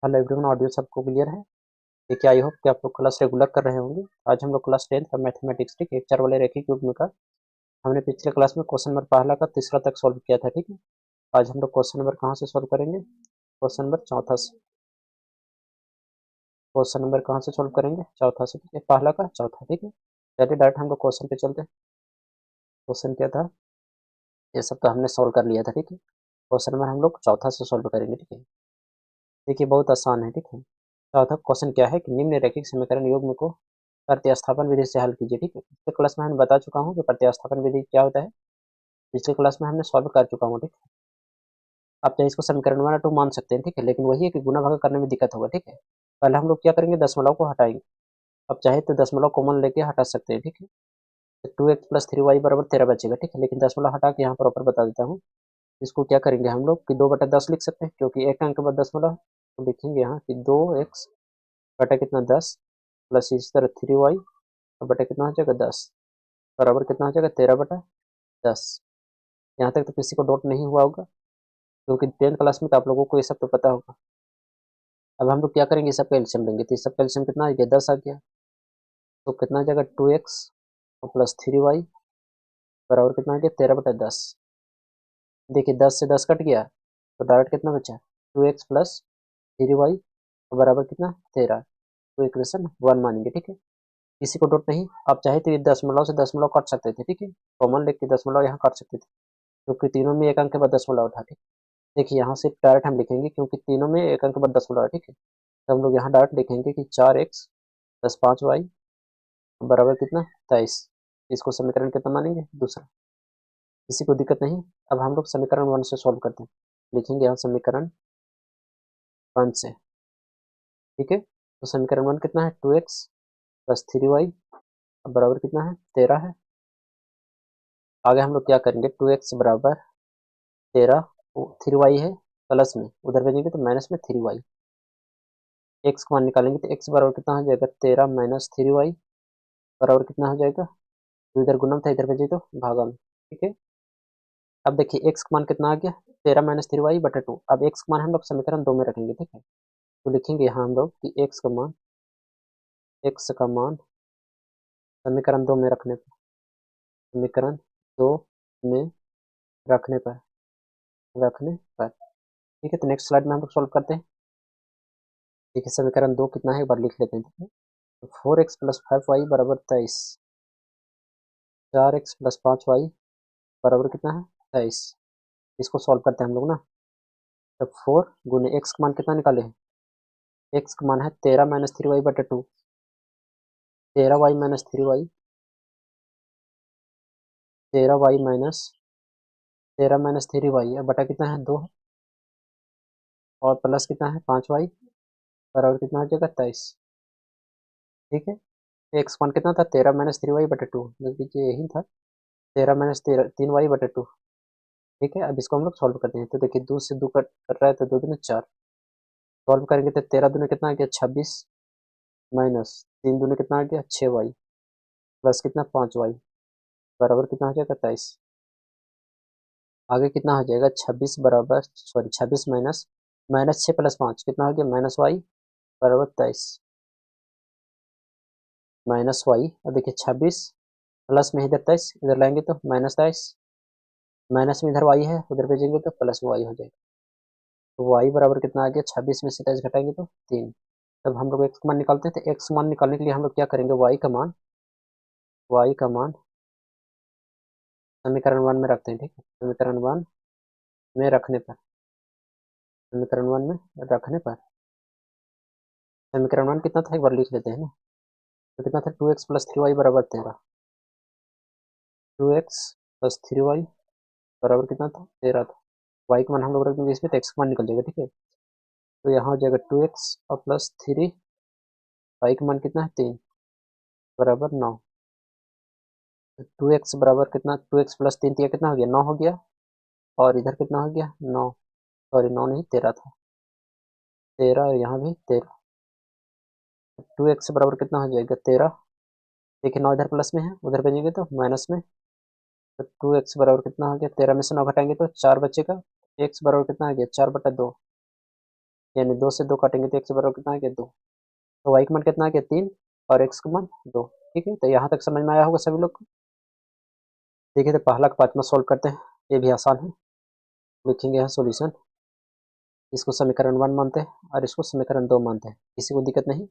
Hello everyone, audio सबको clear है? देखिए, आई होप कि आप लोग क्लास रेगुलर कर रहे होंगे। आज हम लोग क्लास 10 का मैथमेटिक्स, ठीक है, एक चार वाले रेखिक युग्म का हमने पिछले क्लास में क्वेश्चन नंबर पहला का तीसरा तक सॉल्व किया था, ठीक है। आज हम लोग क्वेश्चन नंबर कहाँ से सॉल्व करेंगे? क्वेश्चन नंबर चौथा से। क्वेश्चन नंबर कहाँ से सॉल्व करेंगे? चौथा से, ठीक है, पहला का चौथा, ठीक है। चलिए डायरेक्ट हम लोग क्वेश्चन पे चलते हैं। क्वेश्चन क्या था? ये सब तो हमने सॉल्व कर लिया था, ठीक है। क्वेश्चन नंबर हम लोग चौथा से सॉल्व करेंगे, ठीक है। देखिए, बहुत आसान है, ठीक है। चौथा क्वेश्चन क्या है कि निम्न रैखिक समीकरण युग्म को प्रतिस्थापन विधि से हल कीजिए, ठीक है। पिछले क्लास में हमने बता चुका हूँ कि प्रतिस्थापन विधि क्या होता है। पिछले क्लास में हमने सॉल्व कर चुका हूँ, ठीक है। आप चाहे इसको समीकरण 1 और 2 मान सकते हैं, ठीक है, लेकिन वही है कि गुना भागा करने में दिक्कत होगा, ठीक है। पहले हम लोग क्या करेंगे, दशमलव को हटाएंगे। अब चाहे तो दशमलव कॉमन लेके हटा सकते हैं, ठीक है। तो 2x प्लस 3y बराबर 13 बचेगा, ठीक है, लेकिन दशमलव हटा के यहाँ पर ऊपर बता देता हूँ। इसको क्या करेंगे हम लोग कि 2/10 लिख सकते हैं, क्योंकि एक अंक के बाद दशमलव है। तो लिखेंगे यहाँ कि 2x बटा कितना 10 प्लस इसी तरह 3y बटा कितना हो जाएगा 10 बराबर कितना हो जाएगा 13/10। यहाँ तक तो किसी को डाउट नहीं हुआ होगा, क्योंकि 10th क्लास में तो आप लोगों को ये सब तो पता होगा। अब हम लोग क्या करेंगे, इस सबका एलसीएम लेंगे, तो इस सबका एलसीएम कितना आ गया 10 आ गया। तो कितना आ जाएगा 2x प्लस 3y बराबर कितना आ गया 13/10। देखिए 10 से 10 कट गया, तो डायरेक्ट कितना बचा 2x प्लस 3y बराबर कितना 13। तो इक्वेशन 1 मानेंगे, ठीक है। किसी को डाउट नहीं? आप चाहे तो ये दशमलव से दशमलव काट सकते थे, ठीक है, कॉमन लेके दशमलव यहाँ काट सकते थे, क्योंकि तीनों में एक अंक के बाद दशमलव उठा, ठीक। देखिए यहाँ से डायरेक्ट हम लिखेंगे, क्योंकि तीनों में एक अंक के बाद दशमलव है, ठीक है। तो हम लोग यहाँ डायरेक्ट लिखेंगे कि 4x प्लस 5y बराबर कितना 23। इसको समीकरण कितना मानेंगे दूसरा। किसी को दिक्कत नहीं? अब हम लोग समीकरण 1 से सॉल्व करते हैं। लिखेंगे यहाँ समीकरण 1 से, ठीक है। तो समीकरण 1 कितना है 2x प्लस 3y बराबर कितना है 13 है। आगे हम लोग क्या करेंगे 2x बराबर 13, 3y है प्लस में, उधर भेजेंगे तो माइनस में 3y। x का मान निकालेंगे तो x बराबर कितना हो जाएगा 13 माइनस 3y बराबर कितना हो जाएगा। तो इधर गुणम था, इधर भेजे तो भागा में, ठीक है। अब देखिए x का मान कितना आ गया 13 माइनस 3y बटा 2। अब x का मान हम लोग समीकरण 2 में रखेंगे, ठीक है। तो लिखेंगे यहाँ हम लोग कि x का मान समीकरण 2 में रखने पर, समीकरण 2 में रखने पर, रखने पर, ठीक है। तो नेक्स्ट स्लाइड में हम लोग सॉल्व करते हैं। देखिए समीकरण 2 कितना है एक बार लिख लेते हैं, ठीक है। तो 4x प्लस 5y बराबर 23, 4x प्लस 5y बराबर कितना है 23। इसको सॉल्व करते हैं हम लोग ना। तो 4 गुने x का मान कितना निकाले हैं, x का मान है 13 माइनस 3y बटा 2, 13y minus 3y, 13y minus 13 minus 3y बटा कितना है 2, और प्लस कितना है 5y बराबर कितना हो जाएगा 23, ठीक है। एक्स मान कितना था 13 माइनस 3y बटा 2, देखिए यही था 13 माइनस 3y बटा 2, ठीक है। अब इसको हम लोग सॉल्व करते हैं। तो देखिए 2 से 2 कट रहा है, तो 2 दूनी 4, सॉल्व करेंगे तो 13 दूनी कितना आ गया 26 माइनस 3 दूनी कितना आ गया 6y प्लस कितना 5y बराबर कितना हो जाएगा 23। आगे कितना हो जाएगा 26 बराबर, सॉरी 26 माइनस माइनस 6 प्लस 5 कितना हो गया माइनस वाई बराबर 23, माइनस वाई। और देखिए 26 प्लस में इधर 23, इधर लाएंगे तो माइनस 23, माइनस में इधर वाई है, उधर भेजेंगे तो प्लस में वाई हो जाएगा। तो वाई बराबर कितना आ गया 26 में से 23 घटाएंगे तो 3। तब हम लोग एक्स का मान निकालते हैं, तो एक्स मान निकालने के लिए हम लोग क्या करेंगे वाई का मान समीकरण 1 में रखते हैं, ठीक है। समीकरण 1 में रखने पर, समीकरण 1 में रखने पर, समीकरण 1 कितना था एक बार लिख लेते हैं ना। तो कितना था 2x प्लस 3y बराबर 13, 2x प्लस 3y बराबर कितना था 13 था। वाई का मान हम लोग रख देंगे इसमें, तो एक्स का मान निकल जाएगा, ठीक है। तो यहाँ हो जाएगा 2x और प्लस 3, वाई का मान कितना है 3 बराबर 9। तो 2x बराबर कितना 2x प्लस 3 कितना हो गया 9 हो गया, और इधर कितना हो गया 9, सॉरी 9 नहीं 13 था, 13 और यहाँ भी 13। 2x बराबर कितना हो जाएगा 13, देखिए 9 इधर प्लस में है, उधर भेजेंगे तो माइनस में। तो 2x बराबर कितना हो गया 13 में से 9 घटाएंगे तो 4 बचेगा। x बराबर कितना आ गया 4/2, यानी 2 से 2 काटेंगे तो x बराबर कितना आ गया 2। तो y का मान कितना आ गया 3 और x का मान 2। ठीक है, तो यहाँ तक समझ में आया होगा सभी लोग को। देखिए तो पहला का पाँचवा सॉल्व करते हैं, ये भी आसान है। लिखेंगे यहाँ सॉल्यूशन, इसको समीकरण 1 मानते हैं और इसको समीकरण 2 मानते हैं, किसी को दिक्कत नहीं।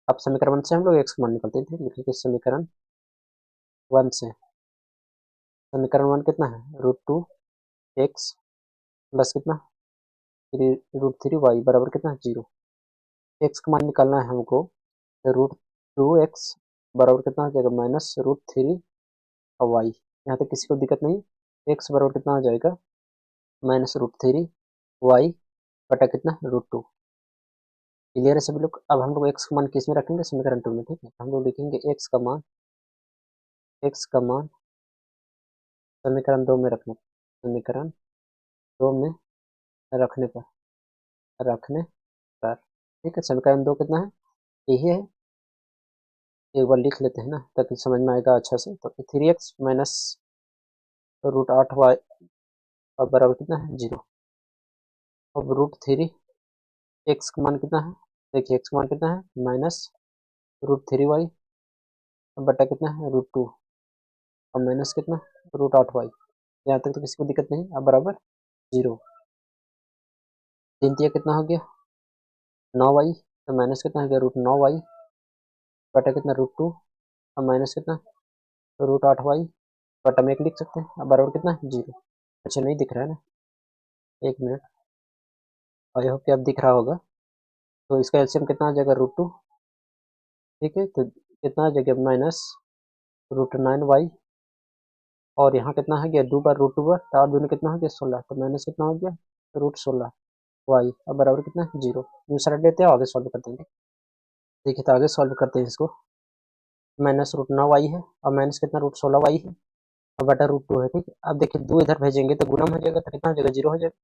अब समीकरण 1 से हम लोग x का मान निकालते हैं। लिखेंगे समीकरण 1 से, समीकरण 1 कितना है √2x प्लस कितना √3y बराबर कितना 0। x का मान निकालना है हमको, √2x बराबर कितना हो जाएगा -√3 और y। यहाँ तक किसी को दिक्कत नहीं, x बराबर कितना हो जाएगा -√3 y बटा कितना √2। क्लियर है सभी लोग। अब हम लोग x का मान किस में रखेंगे, समीकरण 2 में। ठीक है, हम लोग लिखेंगे x का मान समीकरण 2 में रखने, समीकरण 2 में रखने पर ठीक है। समीकरण 2 कितना है, यही है, एक बार लिख लेते हैं ना ताकि समझ में आएगा अच्छा से। तो 3x माइनस √8y बराबर कितना है 0। अब √3x का मान कितना है, देखिए x का मान कितना है -√3y बटा कितना है √2 और माइनस कितना √8y। यहाँ तक तो किसी को दिक्कत नहीं। अब बराबर 0, 3 कितना हो गया 9y, तो माइनस कितना हो गया √9y बटा कितना √2 और माइनस कितना √8y बटा में 1 लिख सकते हैं। अब बराबर कितना 0। अच्छा नहीं दिख रहा है ना, 1 मिनट, आई होप कि अब दिख रहा होगा। तो इसका एलसीएम कितना आ जाएगा √2। ठीक है, तो कितना आ जाएगा -√9y और यहाँ कितना हो गया 2 बार √2 बार, 4 दूनी कितना हो गया 16, तो माइनस कितना हो गया √16y अब बराबर कितना 0। दूसरा लेते हैं आगे सॉल्व कर देंगे। देखिए तो आगे सॉल्व करते हैं इसको, -√9y है और माइनस कितना √16y है और बटा √2 है। ठीक है, अब देखिए 2 इधर भेजेंगे तो गुना हो जाएगा, तो कितना हो जाएगा 0 हो जाएगा।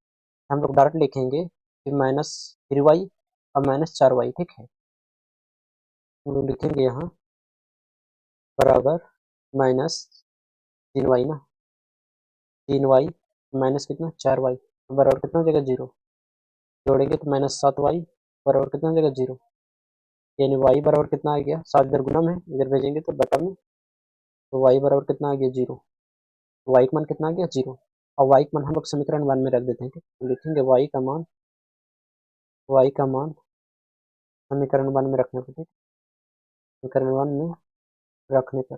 हम लोग डायरेक्ट लिखेंगे कि -3y और -4y। ठीक है, हम लोग लिखेंगे यहाँ बराबर -3y ना, 3y माइनस कितना 4y बराबर कितना हो जाएगा 0। जोड़ेंगे तो -7y बराबर कितना हो जाएगा 0। यानी y बराबर कितना आ गया, 7 इधर गुना में, इधर भेजेंगे तो बटा में, तो y बराबर कितना आ गया 0। y का मान कितना आ गया 0 और y का मान हम लोग समीकरण 1 में रख देते हैं। ठीक, तो लिखेंगे y का मान समीकरण 1 में रखने पर, समीकरण 1 में रखने पर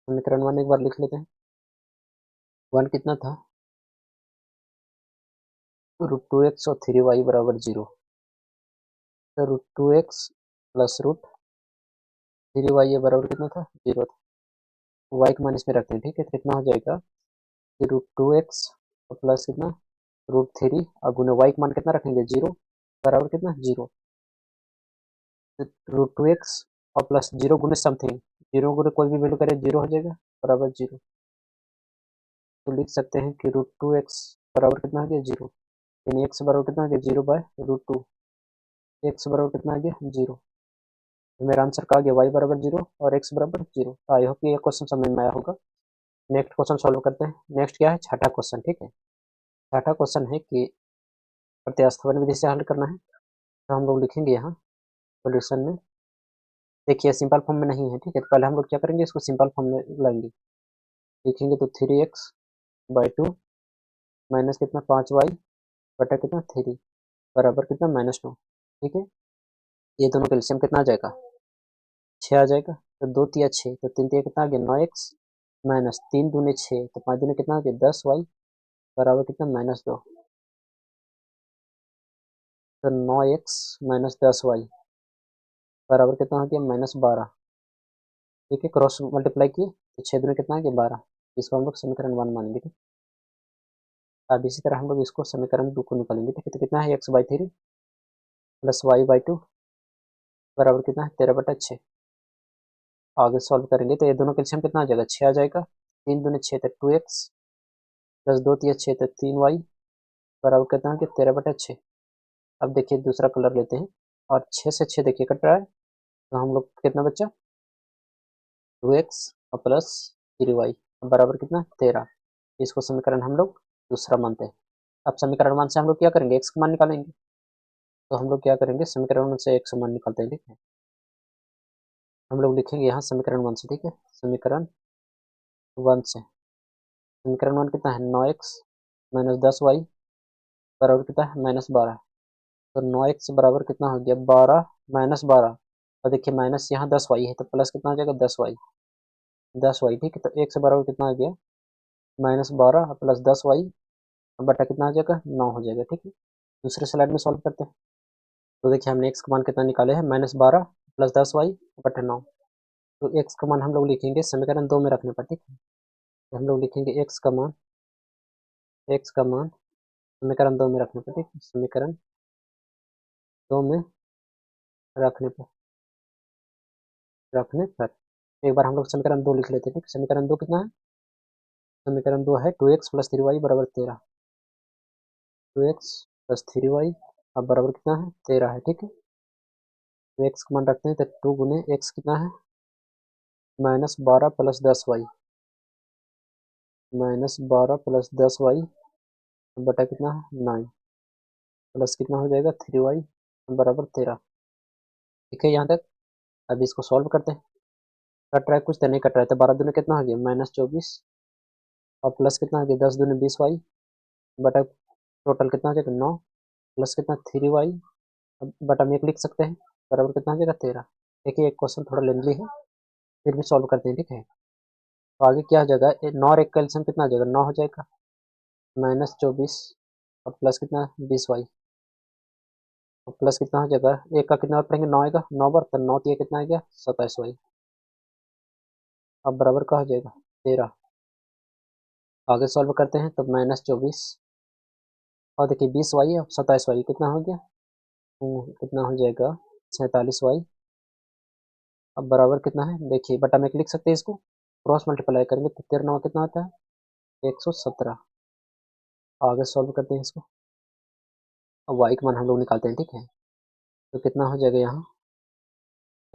समीकरण 1 एक बार लिख लेते हैं। 1 कितना था √2x और 3y बराबर 0, तो √2x प्लस √3y ये बराबर कितना था 0 था। y का मान इसमें रखते हैं। ठीक है, तो कितना हो जाएगा √2x प्लस कितना √3 और गुना y का मान कितना रखेंगे 0 बराबर कितना 0। √2x और प्लस 0 गुने समथिंग, 0 गुने कोई भी वैल्यू करे 0 हो जाएगा बराबर 0। तो लिख सकते हैं कि √2x बराबर कितना आ गया 0, यानी x बराबर कितना आ गया 0 बाय √2, x बराबर कितना आ गया 0। तो मेरा आंसर का आ गया y बराबर 0 और x बराबर 0। आई होप ये क्वेश्चन समझ में आया होगा। नेक्स्ट क्वेश्चन सॉल्व करते हैं। नेक्स्ट क्या है, छठा क्वेश्चन। ठीक है, छठा क्वेश्चन है कि प्रत्यास्थापन विधि से हल करना है। तो हम लोग लिखेंगे यहाँ सोल्यूशन में, देखिए सिंपल फॉर्म में नहीं है। ठीक है, तो पहले हम लोग क्या करेंगे, इसको सिंपल फॉर्म में लाएंगे। लिखेंगे तो 3x/2 माइनस कितना 5y बटा कितना 3 बराबर कितना -2। ठीक है, ये दोनों का एलसीएम कितना आ जाएगा 6 आ जाएगा। तो 2 तिया 6, तो 3 तिया कितना आ गया 9x माइनस 3 दूने 6, तो 5 दूने कितना आ गया 10y बराबर कितना -2। तो 9x माइनस 10y बराबर कितना हो गया -12। ठीक है, क्रॉस मल्टीप्लाई किए तो 6 दूने कितना आ गया 12, इसको हम लोग समीकरण 1 मानेंगे। ठीक, अब इसी तरह हम लोग इसको समीकरण 2 को निकालेंगे। ठीक है, तो कितना है x/3 प्लस y/2 बराबर कितना है 13/6। आगे सॉल्व करेंगे तो ये दोनों का एलसीएम कितना आ जाएगा 6 आ जाएगा। 3 दूने 6 तो 2x प्लस 2 तिया 6 तो 3y बराबर कितना है कि 13/6। अब देखिए दूसरा कलर लेते हैं और 6 से 6 देखिए कट रहा है, तो हम लोग कितना बच्चा 2x और प्लस 3y बराबर कितना 13। इसको समीकरण हम लोग दूसरा मानते हैं। अब समीकरण 1 से हम लोग क्या करेंगे, x का मान निकालेंगे। तो हम लोग क्या करेंगे, समीकरण 1 से x का मान निकालते हैं, ठीक है। हम लोग लिखेंगे यहाँ समीकरण 1 से, ठीक है। समीकरण 1 से, समीकरण 1 कितना है, 9x माइनस 10y बराबर कितना है, -12। तो 9x बराबर कितना हो गया, 12 माइनस 12। और देखिए माइनस यहाँ 10y है, तो प्लस कितना हो जाएगा, 10y। 10y, ठीक है। तो x बराबर कितना आ गया, -12 प्लस 10y बटा कितना हो जाएगा, 9 हो जाएगा, ठीक है। दूसरे स्लाइड में सॉल्व करते हैं। तो देखिए हमने x का मान कितना निकाले हैं, -12 प्लस 10y बटा 9। तो x का मान हम लोग लिखेंगे समीकरण 2 में रखने पर, ठीक है। तो हम लोग लिखेंगे x का मान समीकरण 2 में रखने पर, ठीक है। समीकरण 2 में रखने पर एक बार हम लोग समीकरण 2 लिख लेते हैं, ठीक। समीकरण 2 कितना है, समीकरण 2 है 2x प्लस 3y बराबर 13। 2x प्लस 3y अब बराबर कितना है, 13 है, ठीक है। तो x का मान रखते हैं, तो 2 गुने x कितना है, -12 प्लस 10y, -12 प्लस 10y बटा कितना है, 9 प्लस कितना हो जाएगा, 3y बराबर 13, ठीक है यहाँ तक। अब इसको सॉल्व करते हैं। कट रहा है कुछ तो नहीं कट रहा है, तो 12 दूनी कितना हो गया, -24 और प्लस कितना हो गया, 10 दूनी 20y बटा टोटल कितना हो जाएगा, 9 प्लस कितना, 3y बटा में 1 लिख सकते हैं, बराबर कितना हो जाएगा, 13। देखिए एक क्वेश्चन थोड़ा लेंथी है, फिर भी सॉल्व करते हैं, ठीक है। तो आगे क्या हो जाएगा, 9 और 1 का एलसीएम कितना हो जाएगा, 9 हो जाएगा, -24 और प्लस कितना, 20y और प्लस कितना हो जाएगा, एक का कितना पढ़ेंगे, 9 आएगा, 9 बार तो 9 दिया कितना आ गया, 27y। अब बराबर का हो जाएगा 13। आगे सॉल्व करते हैं, तो -24 और देखिए 20y और 27y कितना हो गया, कितना हो जाएगा, 47y। अब बराबर कितना है, देखिए बटा में लिख सकते हैं, इसको क्रॉस मल्टीप्लाई करेंगे तो 13 9 कितना आता है, 117। आगे सॉल्व करते हैं इसको। अब y का मान हम लोग निकालते हैं, ठीक है। तो कितना हो जाएगा यहाँ,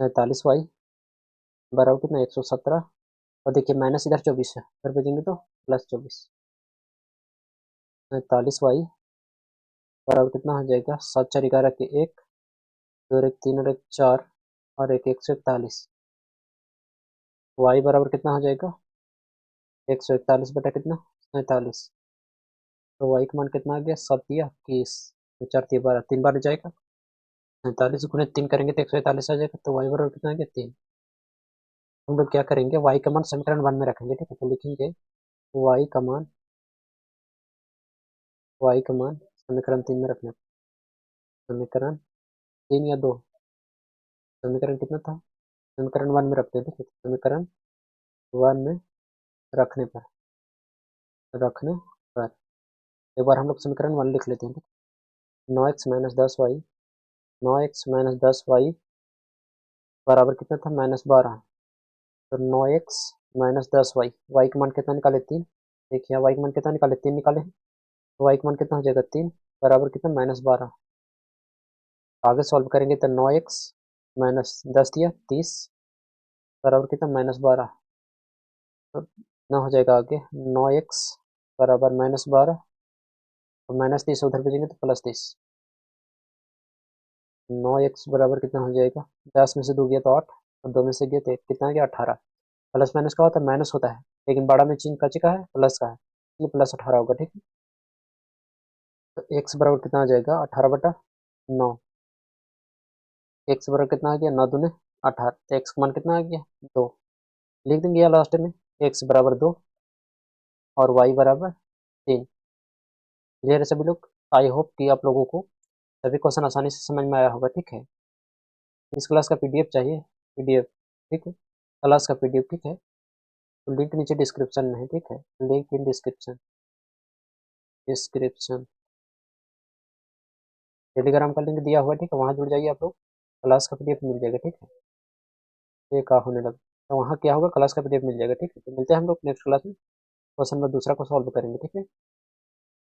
47y बराबर कितना, 117 और देखिए माइनस इधर 24 है, इधर भेजेंगे तो +24। 47y बराबर कितना हो जाएगा, 7 4 11 के 1 2 और 1 3 और 1 4 और 1 141। y बराबर कितना हो जाएगा, 141 बटा कितना, 47। तो y का मान कितना आ गया, 7 या 21, 4 3 12, 3 बार जाएगा, 47 गुने 3 करेंगे तो 141 आ जाएगा। तो y बराबर कितना आ गया, 3। हम लोग क्या करेंगे, y का मान समीकरण 1 में रखेंगे, ठीक है। तो लिखेंगे y का मान समीकरण 3 में रखना, समीकरण 3 या 2, समीकरण कितना था, समीकरण 1 में रखते हैं, ठीक है। समीकरण 1 में रखने पर रखने पर एक बार हम लोग समीकरण 1 लिख लेते हैं, ठीक है। 9x माइनस 10y, 9x-10y बराबर कितना था, -12। तो 9x माइनस 10y, y का मान कितना निकाले, 3। देखिए y का मान कितना निकाले, 3 निकाले हैं। तो y का मान कितना हो जाएगा, 3 बराबर कितना, -12। आगे सॉल्व करेंगे तो 9x माइनस 10 दिया 30 बराबर कितना, -12। तो कितना हो जाएगा आगे, 9x बराबर -12 तो -30 उधर भेजेंगे तो +30। 9x बराबर कितना हो जाएगा, 10 में से 2 गया तो 8 और 2 में से गया तो 1, कितना गया, 18। प्लस माइनस का होता है, माइनस होता है, लेकिन बड़ा में चिन्ह का है, प्लस का है, ये +18 होगा, ठीक है। तो x बराबर कितना आ जाएगा, 18/9। x बराबर कितना आ गया, 9 दूने 18। तो x का मान कितना आ गया, 2। लिख देंगे यहाँ लास्ट में, x बराबर 2 और y बराबर 3। क्लियर है सभी लोग। आई होप कि आप लोगों को सभी क्वेश्चन आसानी से समझ में आया होगा, ठीक है। इस क्लास का पीडीएफ चाहिए, पीडीएफ, ठीक है, क्लास का पीडीएफ, ठीक है। तो लिंक नीचे डिस्क्रिप्शन में है, ठीक है, लिंक इन डिस्क्रिप्शन, टेलीग्राम का लिंक दिया हुआ है, ठीक है, वहाँ जुड़ जाइए आप लोग, क्लास का पीडीएफ मिल जाएगा, ठीक है। ये का होने लगा तो वहाँ क्या होगा, क्लास का पीडीएफ मिल जाएगा, ठीक है। तो मिलते हैं हम लोग नेक्स्ट क्लास में, क्वेश्चन नंबर दूसरा को सॉल्व करेंगे, ठीक है।